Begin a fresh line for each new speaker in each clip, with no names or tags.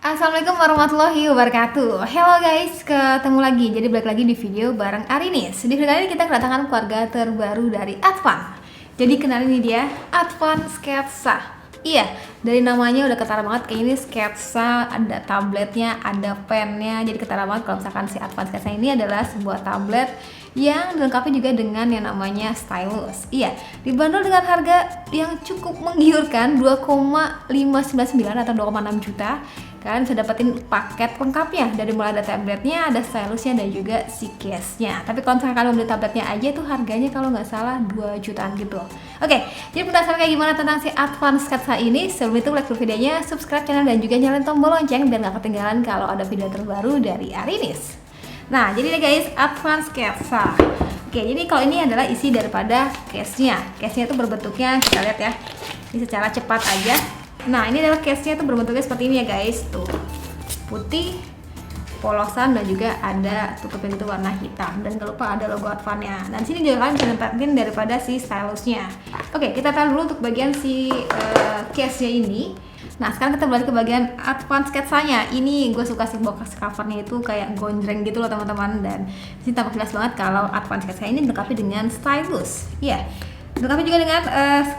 Assalamualaikum warahmatullahi wabarakatuh. Hello guys, ketemu lagi. Jadi balik lagi di video bareng Arinis. Di video kali ini kita kedatangan keluarga terbaru dari Advan. Jadi kenalin ini dia, Advan Sketsa. Iya, dari namanya udah ketara banget. Kayak ini sketsa, ada tabletnya, ada pennya. Jadi ketara banget kalau misalkan si Advan Sketsa ini adalah sebuah tablet yang dilengkapi juga dengan yang namanya stylus. Iya, dibanderol dengan harga yang cukup menggiurkan 2,599 atau 2,6 juta. Kalian bisa dapetin paket lengkapnya dari mulai ada tabletnya, ada stylusnya, dan juga si case-nya. Tapi kalau misalkan kalian beli tabletnya aja itu harganya kalau nggak salah 2 jutaan gitu. Oke, jadi penasaran kayak gimana tentang si Advan Sketsa ini? Sebelum itu like dulu videonya, subscribe channel, dan juga nyalain tombol lonceng biar nggak ketinggalan kalau ada video terbaru dari Arinis. Nah, jadi deh guys, Advan Sketsa. Oke, jadi kalau ini adalah isi daripada case-nya. Case-nya itu berbentuknya, kita lihat ya. Ini secara cepat aja. Nah, ini adalah case-nya tuh berbentuknya seperti ini ya guys. Tuh, putih, polosan, dan juga ada tutupnya gitu warna hitam. Dan gak lupa ada logo Advan-nya. Dan sini juga kalian bisa dapetin daripada si stylusnya. Oke, kita taruh dulu untuk bagian si case-nya ini. Nah, sekarang kita balik ke bagian Advan Sketsanya. Ini gue suka sih box covernya itu kayak gonjreng gitu loh teman-teman. Dan ini tampak jelas banget kalau Advan Sketsa ini dilengkapi dengan stylus. Iya. Dilengkapi juga dengan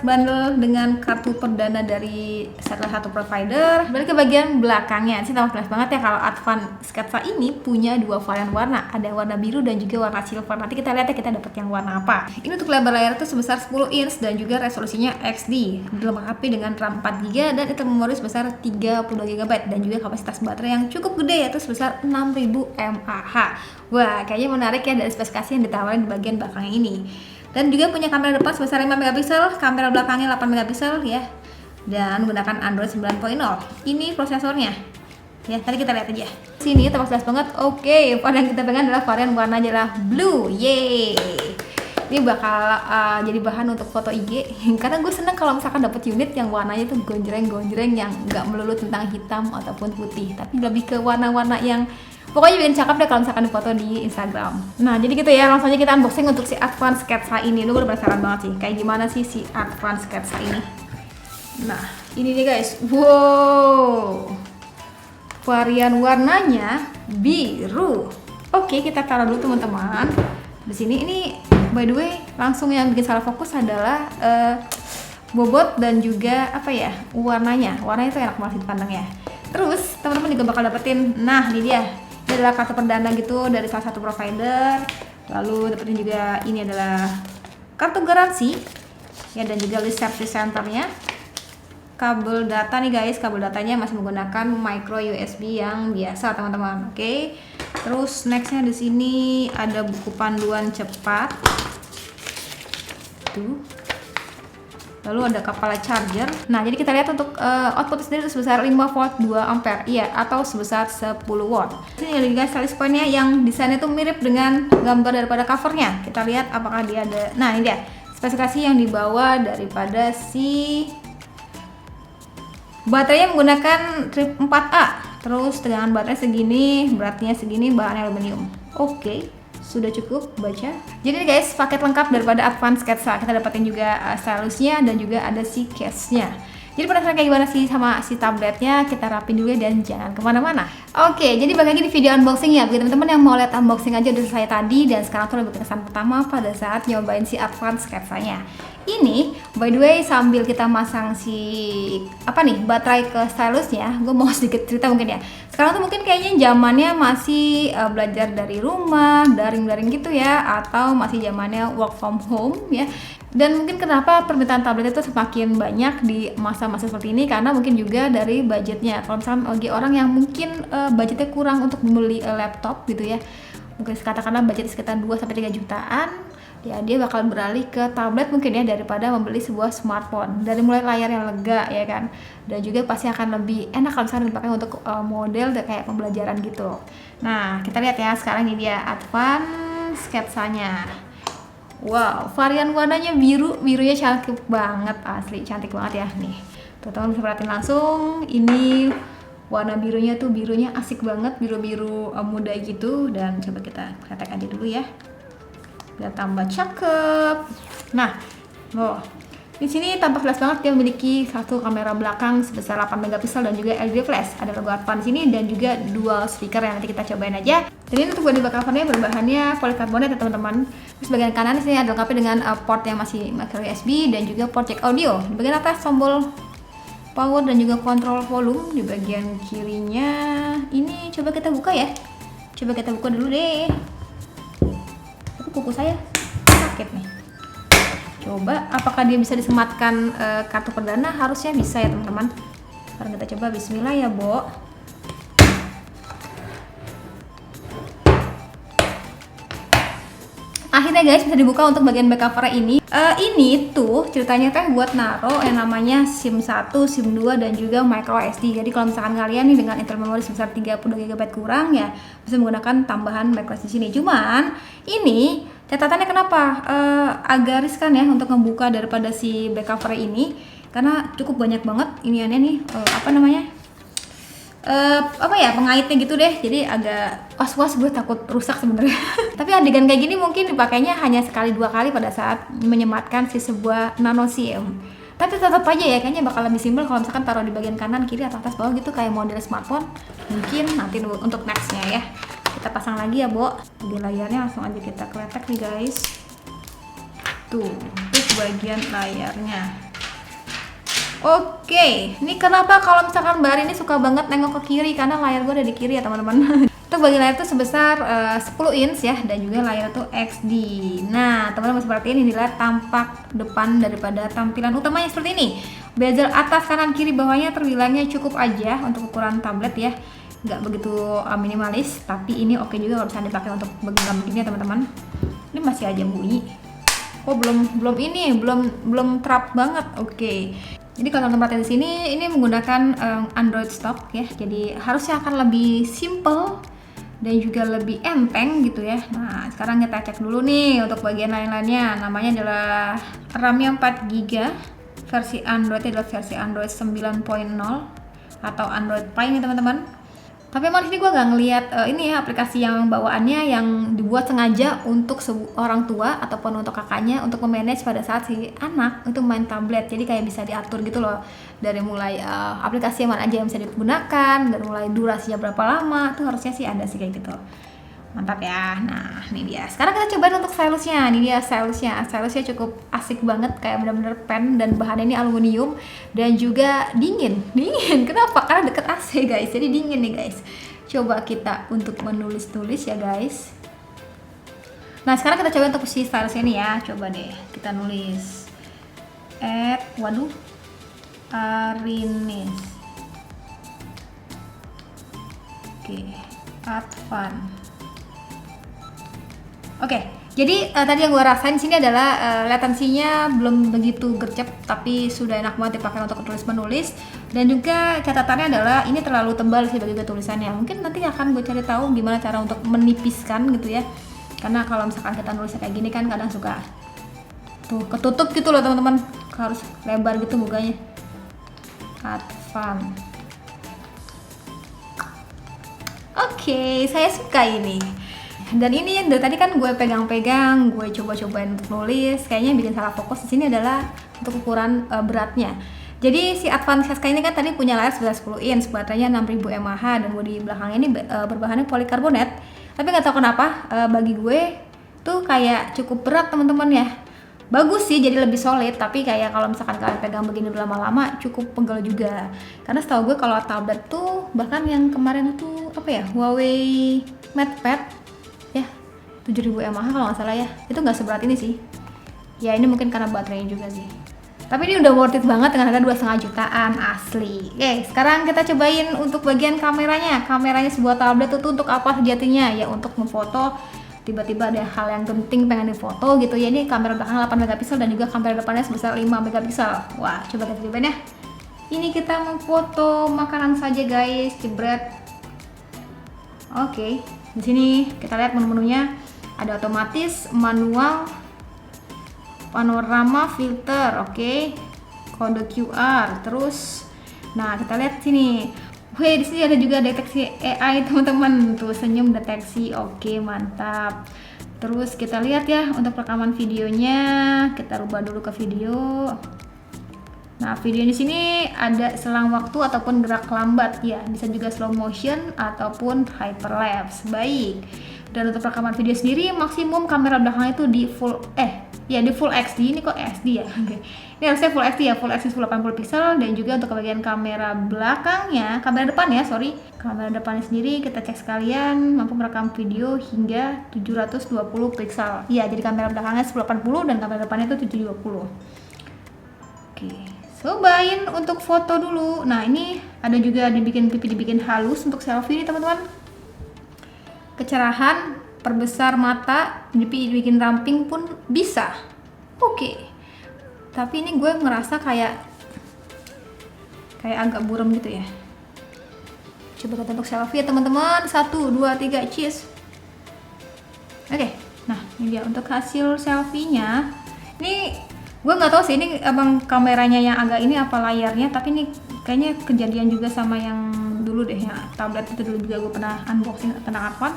bundle dengan kartu perdana dari salah satu provider. Balik ke bagian belakangnya, sih tampak jelas banget ya kalau Advan Sketsa ini punya dua varian warna. Ada yang warna biru dan juga warna silver. Nanti kita lihat ya kita dapat yang warna apa. Ini untuk lebar layar itu sebesar 10 inch dan juga resolusinya XD. Dilengkapi dengan RAM 4GB dan internal memori sebesar 32GB dan juga kapasitas baterai yang cukup gede yaitu sebesar 6000 mAh. Wah, kayaknya menarik ya dari spesifikasi yang ditawarin di bagian belakangnya ini. Dan juga punya kamera depan sebesar 5 megapiksel, kamera belakangnya 8 megapiksel ya. Dan menggunakan Android 9.0. Ini prosesornya. Ya, tadi kita lihat aja. Sini tampak jelas banget. Oke, varian yang kita pegang adalah varian warna adalah blue. Yeay. Ini bakal jadi bahan untuk foto IG. Karena gue seneng kalau misalkan dapet unit yang warnanya tuh gonjreng-gonjreng yang nggak melulu tentang hitam ataupun putih, tapi lebih ke warna-warna yang pokoknya bikin cakep deh kalau misalkan foto di Instagram. Nah, jadi gitu ya, langsung aja kita unboxing untuk si Advan Sketsa ini. Lu udah penasaran banget sih, kayak gimana sih si Advan Sketsa ini. Nah, ini nih guys. Wow. Varian warnanya biru. Oke, kita taruh dulu teman-teman. Di sini ini by the way, langsung yang bikin salah fokus adalah bobot dan juga apa ya? Warnanya. Warnanya itu enak banget dipandang ya. Terus, teman-teman juga bakal dapetin, nah ini dia. Ini adalah kartu perdana gitu dari salah satu provider. Lalu dapetin juga ini adalah kartu garansi ya, dan juga list service centernya. Kabel data nih guys, kabel datanya masih menggunakan micro USB yang biasa teman-teman. Oke. Terus nextnya di sini ada buku panduan cepat. Tuh. Lalu ada kepala charger. Nah, jadi kita lihat untuk output sendiri sebesar 5 volt 2 ampere. Iya, atau sebesar 10 watt. Ini ada juga status point-nya yang desainnya tuh mirip dengan gambar daripada covernya. Kita lihat apakah dia ada. Nah, ini dia. Spesifikasi yang dibawa daripada si baterainya menggunakan trip 4A. Terus tegangan baterai segini, beratnya segini, bahannya aluminium. Oke. Sudah cukup baca. Jadi guys, paket lengkap daripada Advan Sketsa. Kita dapetin juga stylusnya dan juga ada si case-nya. Jadi penasaran kayak gimana sih sama si tabletnya? Kita rapin dulu ya dan jangan kemana-mana. Oke, jadi balik lagi di video unboxing ya. Bagi teman-teman yang mau lihat unboxing aja udah selesai tadi, dan sekarang tuh lebih kesan pertama pada saat nyobain si Advan Sketsanya. Ini, by the way, sambil kita masang si baterai ke stylusnya, gue mau sedikit cerita mungkin ya. Sekarang tuh mungkin kayaknya zamannya masih belajar dari rumah, daring-daring gitu ya, atau masih zamannya work from home ya. Dan mungkin kenapa permintaan tablet itu semakin banyak di masa-masa seperti ini, karena mungkin juga dari budgetnya. Kalau misalnya bagi orang yang mungkin budgetnya kurang untuk membeli laptop gitu ya, mungkin katakanlah budget sekitar 2-3 jutaan, ya dia bakal beralih ke tablet mungkin ya, daripada membeli sebuah smartphone. Dari mulai layar yang lega ya kan, dan juga pasti akan lebih enak kalau misalnya dipakai untuk model kayak pembelajaran gitu. Nah, kita lihat ya, sekarang ini dia Advan Sketsanya. Wow, varian warnanya biru, birunya cantik banget, asli cantik banget ya nih. Teman-teman bisa perhatiin langsung, ini warna birunya tuh birunya asik banget, biru-biru muda gitu. Dan coba kita ketek aja dulu ya, biar tambah cakep. Nah, Di sini tampak jelas banget dia memiliki satu kamera belakang sebesar 8 megapiksel dan juga LED flash. Ada logo Advan di sini dan juga dual speaker yang nanti kita cobain aja. Dan ini untuk body back covernya berbahannya polikarbonat ya teman-teman. Terus bagian kanan di sini ada lengkapnya dengan port yang masih micro USB dan juga port jack audio. Di bagian atas tombol power dan juga kontrol volume. Di bagian kirinya ini coba kita buka ya. Coba kita buka dulu deh. Tapi kuku saya sakit nih. Coba apakah dia bisa disematkan kartu perdana? Harusnya bisa ya teman-teman. Sekarang kita coba, bismillah ya Bo. Akhirnya guys bisa dibuka untuk bagian back cover ini. Ini tuh ceritanya teh buat naro yang namanya SIM 1, SIM 2 dan juga micro SD. Jadi kalau misalkan kalian nih dengan internal memori sebesar 30 GB kurang ya bisa menggunakan tambahan micro SD sini. Cuman ini catatannya kenapa agak riskan ya untuk membuka daripada si back cover ini karena cukup banyak banget iniannya nih pengaitnya gitu deh, jadi agak was-was, gue takut rusak sebenarnya. Tapi adegan kayak gini mungkin dipakainya hanya sekali dua kali pada saat menyematkan si sebuah nano SIM. Tapi tetap aja ya kayaknya bakal lebih simpel kalau misalkan taruh di bagian kanan, kiri, atau atas, bawah gitu kayak model smartphone. Mungkin nanti untuk nextnya ya kita pasang lagi ya Bo. Di layarnya langsung aja kita kletek nih guys. Tuh, itu bagian layarnya. Oke, ini kenapa kalau misalkan Mbak Arini suka banget nengok ke kiri karena layar gue ada di kiri ya teman-teman. Untuk bagian layar itu sebesar 10 inch ya dan juga layar itu XD. Nah teman-teman seperti ini layar tampak depan daripada tampilan utamanya seperti ini. Bezel atas kanan kiri bawahnya terbilangnya cukup aja untuk ukuran tablet ya. Nggak begitu minimalis, tapi ini oke juga kalau bisa dipakai untuk genggam begini ya teman-teman. Ini masih aja bunyi. Oh belum trap banget. Oke. Jadi kalau teman-teman perhatian di sini ini menggunakan Android stock ya. Jadi harusnya akan lebih simple dan juga lebih enteng gitu ya. Nah, sekarang kita cek dulu nih untuk bagian lain-lainnya. Namanya adalah RAM-nya 4 GB. Versi Android adalah versi Android 9.0 atau Android Pie nih teman-teman. Tapi emang di sini gue gak ngeliat ini ya aplikasi yang bawaannya yang dibuat sengaja untuk orang tua ataupun untuk kakaknya untuk memanage pada saat si anak untuk main tablet. Jadi kayak bisa diatur gitu loh dari mulai aplikasi mana aja yang bisa digunakan, dari mulai durasinya berapa lama, tuh harusnya sih ada sih kayak gitu. Mantap ya. Nah ini dia. Sekarang kita cobain untuk stylusnya. Ini dia stylusnya. Stylusnya cukup asik banget, kayak bener-bener pen dan bahannya ini aluminium dan juga dingin. Kenapa? Karena deket AC guys. Jadi dingin nih guys. Coba kita untuk menulis-tulis ya guys. Nah sekarang kita coba untuk si stylusnya ini ya. Coba deh kita nulis Arinis. Oke, Advan. Oke, jadi tadi yang gue rasain sini adalah latensinya belum begitu gercep, tapi sudah enak banget dipakai untuk tulis menulis. Dan juga catatannya adalah ini terlalu tebal sih bagi gue tulisannya. Mungkin nanti akan gue cari tahu gimana cara untuk menipiskan gitu ya. Karena kalau misalkan kita nulisnya kayak gini kan kadang suka tuh ketutup gitu loh teman-teman, harus lebar gitu mukanya. Advan. Oke, saya suka ini. Dan ini dari tadi kan gue pegang-pegang, gue coba-cobain untuk nulis, kayaknya bikin salah fokus di sini adalah untuk ukuran beratnya. Jadi si Advan SK ini kan tadi punya layar sebesar 10 inch, baterainya 6000 mAh dan bodi belakangnya ini berbahannya polikarbonat. Tapi nggak tahu kenapa bagi gue tuh kayak cukup berat teman-teman ya. Bagus sih, jadi lebih solid, tapi kayak kalau misalkan kalian pegang begini lama-lama cukup pegel juga. Karena setahu gue kalau tablet tuh bahkan yang kemarin tuh Huawei MatePad 7000 mAh kalau nggak salah ya, itu nggak seberat ini sih ya. Ini mungkin karena baterainya juga sih, tapi ini udah worth it banget dengan harga 2,5 jutaan asli. Oke, sekarang kita cobain untuk bagian kameranya. Kameranya sebuah tablet itu untuk apa sejatinya ya? Untuk memfoto, tiba-tiba ada hal yang penting pengen difoto gitu ya. Ini kamera belakang 8 megapiksel dan juga kamera depannya sebesar 5 megapiksel. Wah, coba kita cobain ya. Ini kita memfoto makanan saja guys, jebret. Oke, di sini kita lihat menu-menunya. Ada otomatis, manual, panorama, filter, oke, kode QR, terus, nah kita lihat sini, di sini ada juga deteksi AI teman-teman, tuh senyum deteksi, oke mantap. Terus kita lihat ya untuk rekaman videonya, kita rubah dulu ke video, Nah, video di sini ada selang waktu ataupun gerak lambat ya, bisa juga slow motion ataupun hyperlapse. Baik. Dan untuk rekaman video sendiri maksimum kamera belakang itu di di full XD. Ini kok SD ya? Oke. Ini harusnya full XD ya, full XD 1080 pixel. Dan juga untuk bagian kamera belakangnya, kamera depan ya, sorry. Kamera depannya sendiri kita cek sekalian mampu merekam video hingga 720 pixel. Ya, jadi kamera belakangnya 1080 dan kamera depannya itu 720. Oke. Cobain untuk foto dulu. Nah, ini ada juga dibikin pipi dibikin halus untuk selfie nih teman-teman. Kecerahan, perbesar mata, pipi dibikin ramping pun bisa. Oke. Tapi ini gue ngerasa kayak agak buram gitu ya. Coba kita untuk selfie ya teman-teman. 1, 2, 3, cheese. Oke. Nah, ini dia untuk hasil selfie-nya. Ini gue nggak tahu sih ini abang kameranya yang agak ini apa layarnya, tapi ini kayaknya kejadian juga sama yang dulu deh ya, tablet itu dulu juga gue pernah unboxing tentang Advan.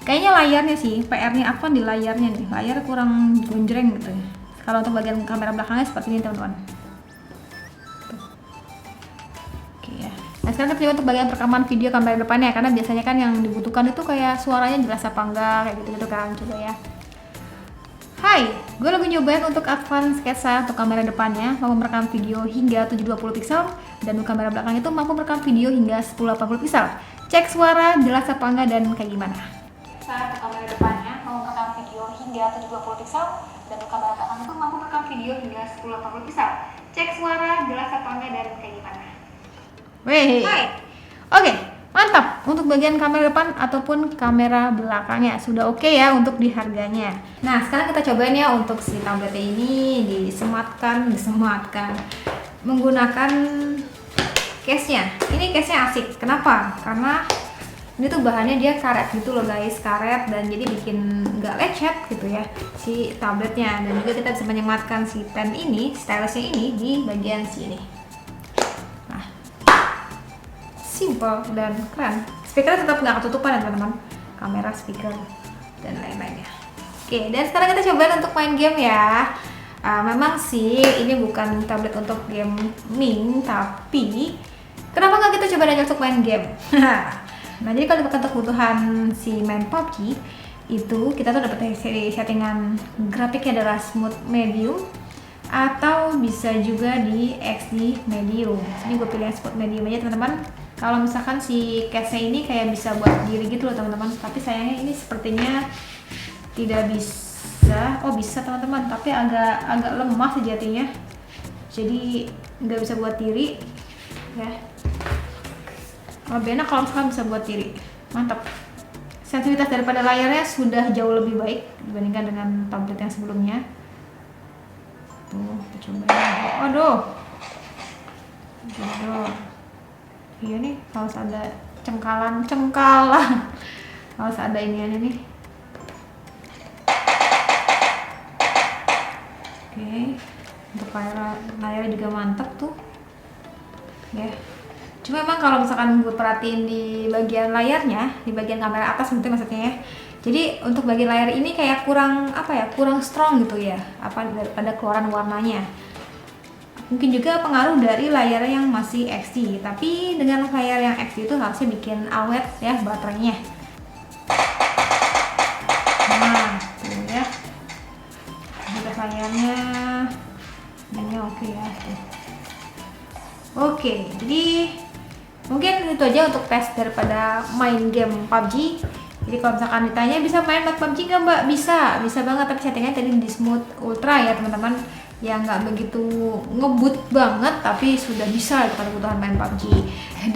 Kayaknya layarnya sih, PR-nya Advan di layarnya nih, layar kurang gonjreng gitu ya. Kalau untuk bagian kamera belakangnya seperti ini teman-teman. Oke ya. Nah sekarang kita coba untuk bagian rekaman video kamera depannya, karena biasanya kan yang dibutuhkan itu kayak suaranya jelas apa enggak kayak gitu-gitu kan. Coba ya. Hai, gue lagi nyobain untuk Advan Sketsa untuk kamera depannya mampu merekam video hingga 720 pixel dan untuk kamera belakang itu mampu merekam video hingga 1080 pixel. Cek suara jelas apa enggak dan kayak gimana. Saat untuk kamera depannya mampu merekam video hingga 720 pixel dan untuk kamera belakang itu mampu merekam video hingga 1080 pixel. Cek suara jelas apa enggak dan kayak gimana. Weh. Hai. Oke. Mantap, untuk bagian kamera depan ataupun kamera belakangnya sudah oke ya untuk di harganya. Nah sekarang kita cobain ya untuk si tablet ini disematkan menggunakan case-nya. Ini case-nya asik, kenapa? Karena ini tuh bahannya dia karet gitu loh guys, karet dan jadi bikin nggak lecet gitu ya si tabletnya. Dan juga kita bisa menyematkan si pen ini, stylusnya ini di bagian sini. Simple dan keren. Speakernya tetap nggak ketutupan ya teman-teman. Kamera, speaker, dan lain-lainnya. Oke, dan sekarang kita coba untuk main game ya. Memang sih ini bukan tablet untuk gaming, tapi kenapa nggak kita coba aja untuk main game? Nah, jadi kalau untuk kebutuhan si main PUBG itu kita tuh dapat settingan grafiknya adalah smooth medium atau bisa juga di XD medium. Ini gue pilih smooth medium aja teman-teman. Kalau misalkan si case ini kayak bisa buat diri gitu loh teman-teman, tapi sayangnya ini sepertinya tidak bisa. Oh bisa teman-teman, tapi agak lemah sejatinya, jadi nggak bisa buat diri ya. Lebih enak kalau misalkan bisa buat diri. Mantap. Sensitivitas daripada layarnya sudah jauh lebih baik dibandingkan dengan tablet yang sebelumnya. Tuh kita coba. Aduh. Iya nih, harus ada cengkalan harus ada iniannya nih. Oke, untuk layar juga mantap tuh ya. Cuma emang kalau misalkan gue perhatiin di bagian layarnya, di bagian kamera atas gitu maksudnya ya, jadi untuk bagian layar ini kayak kurang strong gitu ya, daripada keluaran warnanya. Mungkin juga pengaruh dari layar yang masih XD, tapi dengan layar yang XD itu harusnya bikin awet ya baterainya. Nah, tuh ya. Untuk layarnya ini oke ya. Oke, jadi mungkin itu aja untuk tes daripada main game PUBG. Jadi kalau misalkan ditanya bisa main PUBG nggak mbak? Bisa banget, tapi settingnya tadi di smooth ultra ya teman-teman. Yang nggak begitu ngebut banget, tapi sudah bisa kalau kebutuhan main PUBG.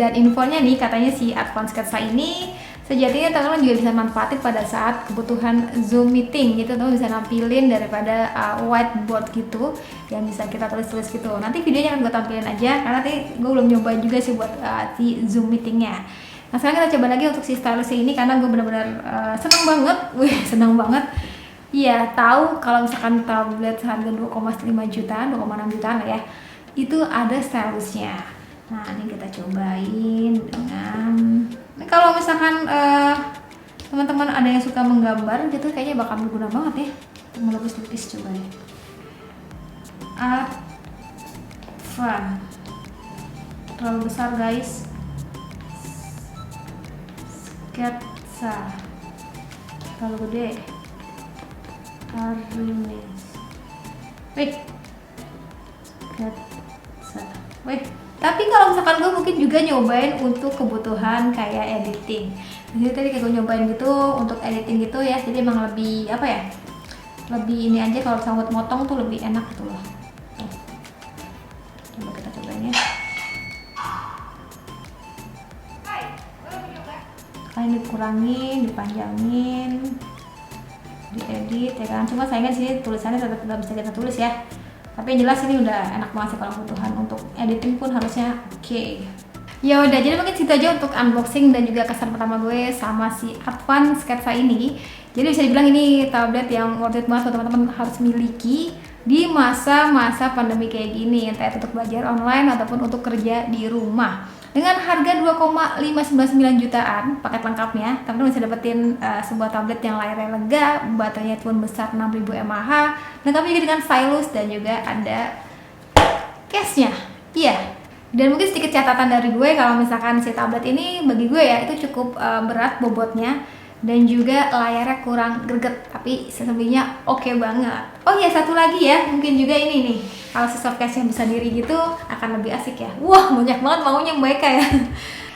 Dan infonya nih katanya si Advan Sketsa ini sejatinya teman-teman juga bisa manfaatin pada saat kebutuhan Zoom meeting gitu, teman bisa nampilin daripada whiteboard gitu yang bisa kita tulis-tulis gitu. Nanti videonya akan gue tampilin aja karena nanti gue belum nyoba juga sih buat si Zoom meetingnya. Nah sekarang kita coba lagi untuk si stylusnya ini karena gue benar-benar senang banget. Iya, tahu kalau misalkan tablet harga 2,5 jutaan, 2,6 jutaan lah ya, itu ada stylusnya. Nah, ini kita cobain dengan, ini kalau misalkan teman-teman ada yang suka menggambar gitu, kayaknya bakal berguna banget ya untuk melukis-lukis. Coba deh. Wah, terlalu besar guys. Sketsa terlalu gede. Arinis. Wih, sketsa. Wih, tapi kalau misalkan gue mungkin juga nyobain untuk kebutuhan kayak editing. Jadi tadi kayak gue nyobain gitu untuk editing gitu ya. Jadi emang lebih apa ya? Lebih ini aja, kalau sangkut motong tuh lebih enak gitu loh. Tuh. Coba kita cobain ya. Kalian dikurangin, dipanjangin, diedit ya kan. Cuma sayangnya sini tulisannya tetap nggak bisa kita tulis ya. Tapi yang jelas ini udah enak banget sih kalau kebutuhan untuk editing pun harusnya oke. Ya udah, jadi mungkin situ aja untuk unboxing dan juga kesan pertama gue sama si Advan Sketsa ini. Jadi bisa dibilang ini tablet yang worth it banget teman-teman harus miliki di masa-masa pandemi kayak gini, entah itu untuk belajar online ataupun untuk kerja di rumah. Dengan harga 2,599 jutaan paket lengkapnya, teman-teman bisa dapetin sebuah tablet yang layarnya lega, baterainya pun besar 6000 mAh, lengkap juga dengan stylus dan juga ada case-nya. Iya. Dan mungkin sedikit catatan dari gue, kalau misalkan si tablet ini bagi gue ya itu cukup berat bobotnya dan juga layarnya kurang greget, tapi selebihnya oke banget. Oh ya, satu lagi ya, mungkin juga ini nih, kalau si softcase yang bisa diri gitu akan lebih asik ya. Wah, banyak banget maunya mereka ya.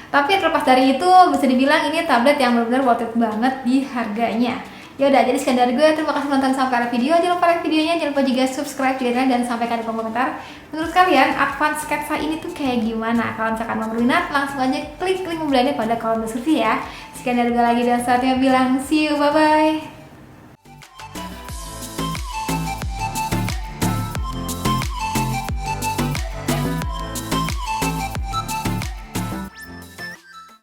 Tapi terlepas dari itu, bisa dibilang ini tablet yang benar-benar worth it banget di harganya. Ya udah, jadi sekian dari gue. Terima kasih nonton sampai akhir video. Jangan lupa like videonya, jangan lupa juga subscribe channelnya dan sampaikan di kolom komentar menurut kalian Advan Sketsa ini tuh kayak gimana. Kalau misalkan mau berminat, langsung aja klik link pembeliannya pada kolom deskripsi ya. Sekian dari gue lagi dan saatnya bilang see you, bye bye.